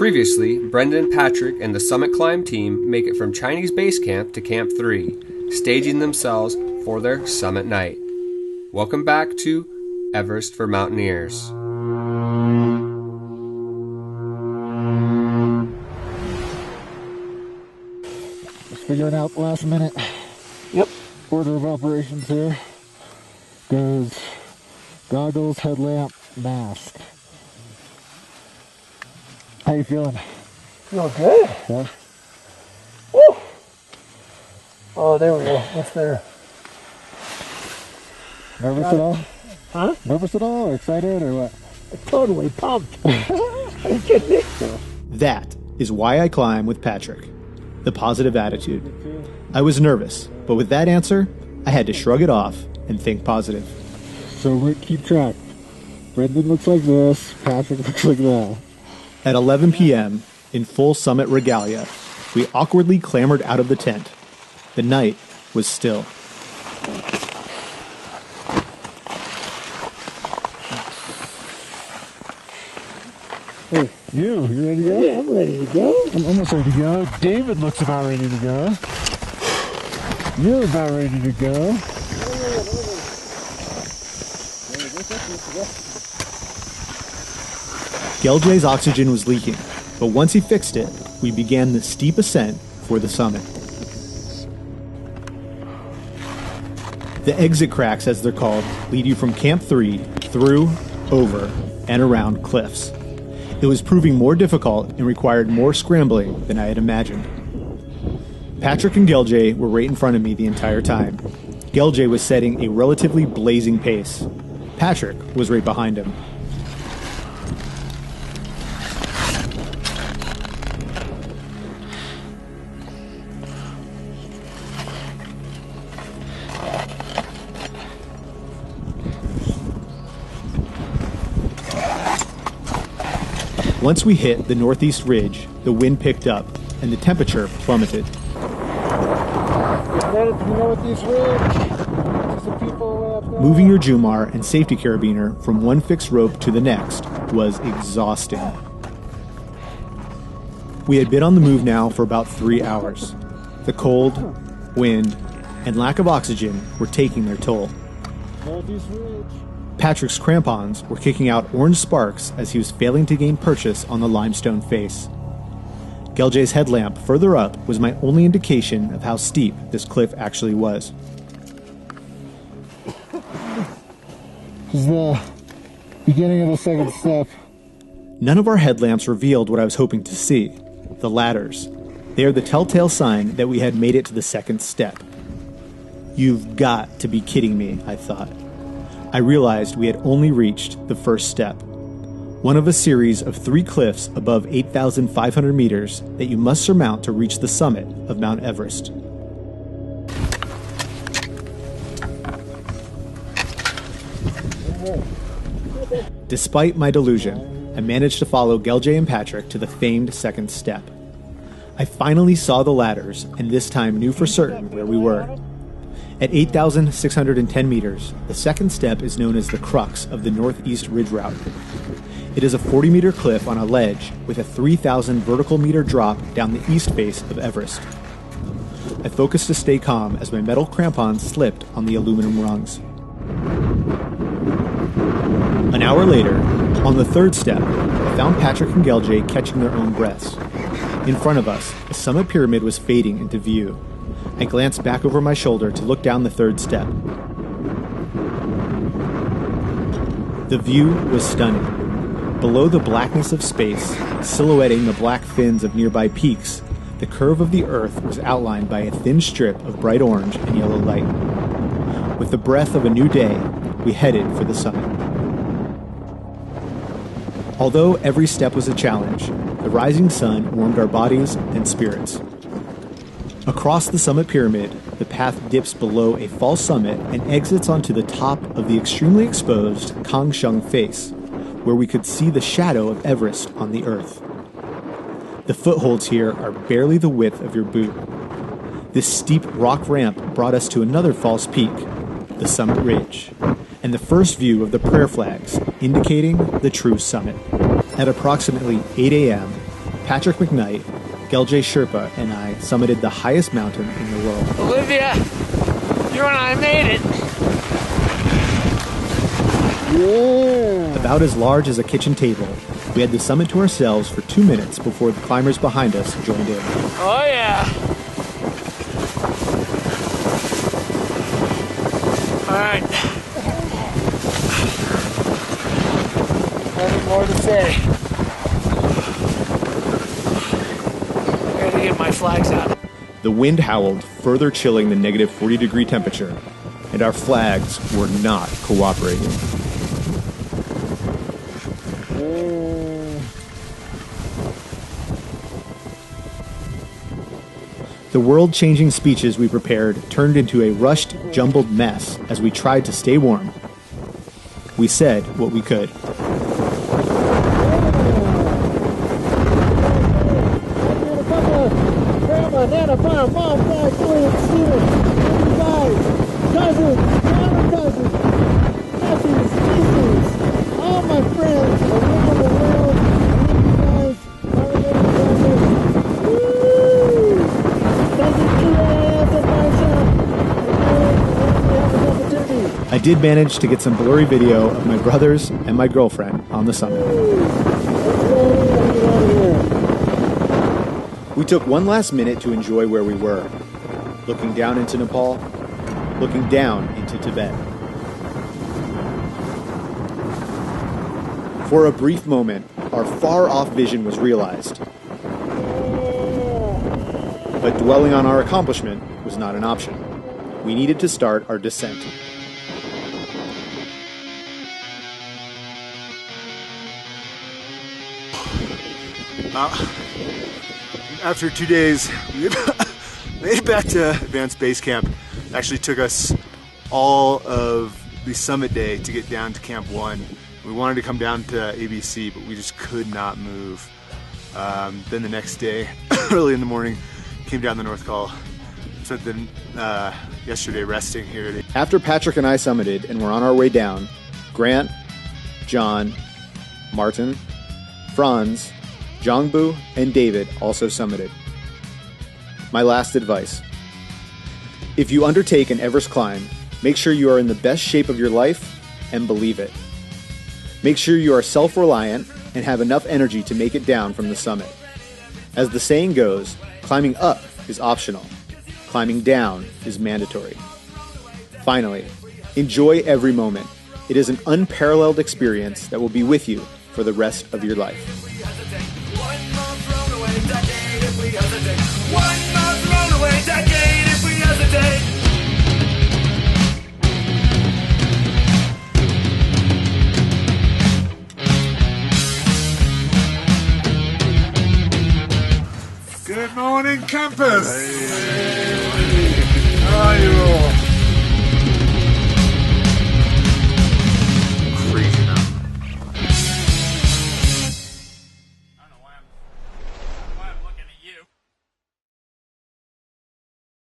Previously, Brendan, Patrick, and the SummitClimb team make it from Chinese base camp to Camp 3, staging themselves for their summit night. Welcome back to Everest for Mountaineers. Just figuring out last minute. Yep. Order of operations here. Goes goggles, headlamp, mask. How you feeling? Feel good. Yeah. Woo! Oh, there we go. What's there? Nervous at all? Huh? Nervous at all? Or excited or what? Totally pumped. Are you kidding me? That is why I climb with Patrick. The positive attitude. I was nervous, but with that answer, I had to shrug it off and think positive. So we keep track. Brendan looks like this, Patrick looks like that. At 11 p.m., in full summit regalia, we awkwardly clambered out of the tent. The night was still. Hey, you ready to go? Yeah, I'm ready to go. I'm almost ready to go. David looks about ready to go. You're about ready to go. Geljay's oxygen was leaking, but once he fixed it, we began the steep ascent for the summit. The exit cracks, as they're called, lead you from Camp 3 through, over, and around cliffs. It was proving more difficult and required more scrambling than I had imagined. Patrick and Geljay were right in front of me the entire time. Geljay was setting a relatively blazing pace. Patrick was right behind him. Once we hit the northeast ridge, the wind picked up and the temperature plummeted. Moving your Jumar and safety carabiner from one fixed rope to the next was exhausting. We had been on the move now for about 3 hours. The cold, wind, and lack of oxygen were taking their toll. Patrick's crampons were kicking out orange sparks as he was failing to gain purchase on the limestone face. Geljay's headlamp further up was my only indication of how steep this cliff actually was. This is the beginning of the second step. None of our headlamps revealed what I was hoping to see, the ladders. They are the telltale sign that we had made it to the second step. You've got to be kidding me, I thought. I realized we had only reached the first step, one of a series of 3 cliffs above 8,500 meters that you must surmount to reach the summit of Mount Everest. Despite my delusion, I managed to follow Geljay and Patrick to the famed second step. I finally saw the ladders and this time knew for certain where we were. At 8,610 meters, the second step is known as the crux of the Northeast Ridge Route. It is a 40-meter cliff on a ledge with a 3,000 vertical meter drop down the east face of Everest. I focused to stay calm as my metal crampons slipped on the aluminum rungs. An hour later, on the third step, I found Patrick and Geljay catching their own breaths. In front of us, the summit pyramid was fading into view. I glanced back over my shoulder to look down the third step. The view was stunning. Below the blackness of space, silhouetting the black fins of nearby peaks, the curve of the earth was outlined by a thin strip of bright orange and yellow light. With the breath of a new day, we headed for the summit. Although every step was a challenge, the rising sun warmed our bodies and spirits. Across the summit pyramid, the path dips below a false summit and exits onto the top of the extremely exposed Kangshung face, where we could see the shadow of Everest on the earth. The footholds here are barely the width of your boot. This steep rock ramp brought us to another false peak, the summit ridge, and the first view of the prayer flags, indicating the true summit. At approximately 8 a.m., Patrick McKnight, Gelje Sherpa, and I summited the highest mountain in the world. Olivia, you and I made it. Yeah. About as large as a kitchen table, we had the summit to ourselves for 2 minutes before the climbers behind us joined in. Oh yeah. All right. Nothing more to say. I gotta get my flags out. The wind howled, further chilling the negative 40-degree temperature, and our flags were not cooperating. The world-changing speeches we prepared turned into a rushed, jumbled mess as we tried to stay warm. We said what we could. Grandma, Nana, Mom, Dad, Julian, Steven, guys, cousins, cousins, nephews, nieces, all my friends around the world. I love you guys. Woo! Doesn't you have the I did manage to get some blurry video of my brothers and my girlfriend on the summit. We took one last minute to enjoy where we were, looking down into Nepal, looking down into Tibet. For a brief moment, our far-off vision was realized. But dwelling on our accomplishment was not an option. We needed to start our descent. After 2 days, we made it back to Advanced Base Camp. It actually took us all of the summit day to get down to Camp 1. We wanted to come down to ABC, but we just could not move. Then the next day, early in the morning, came down the North Col. Spent the yesterday resting here today. After Patrick and I summited and were on our way down, Grant, John, Martin, Franz, Jongbu, and David also summited. My last advice: if you undertake an Everest climb, make sure you are in the best shape of your life and believe it. Make sure you are self-reliant and have enough energy to make it down from the summit. As the saying goes, climbing up is optional. Climbing down is mandatory. Finally, enjoy every moment. It is an unparalleled experience that will be with you for the rest of your life. Good morning, campers! How are you all?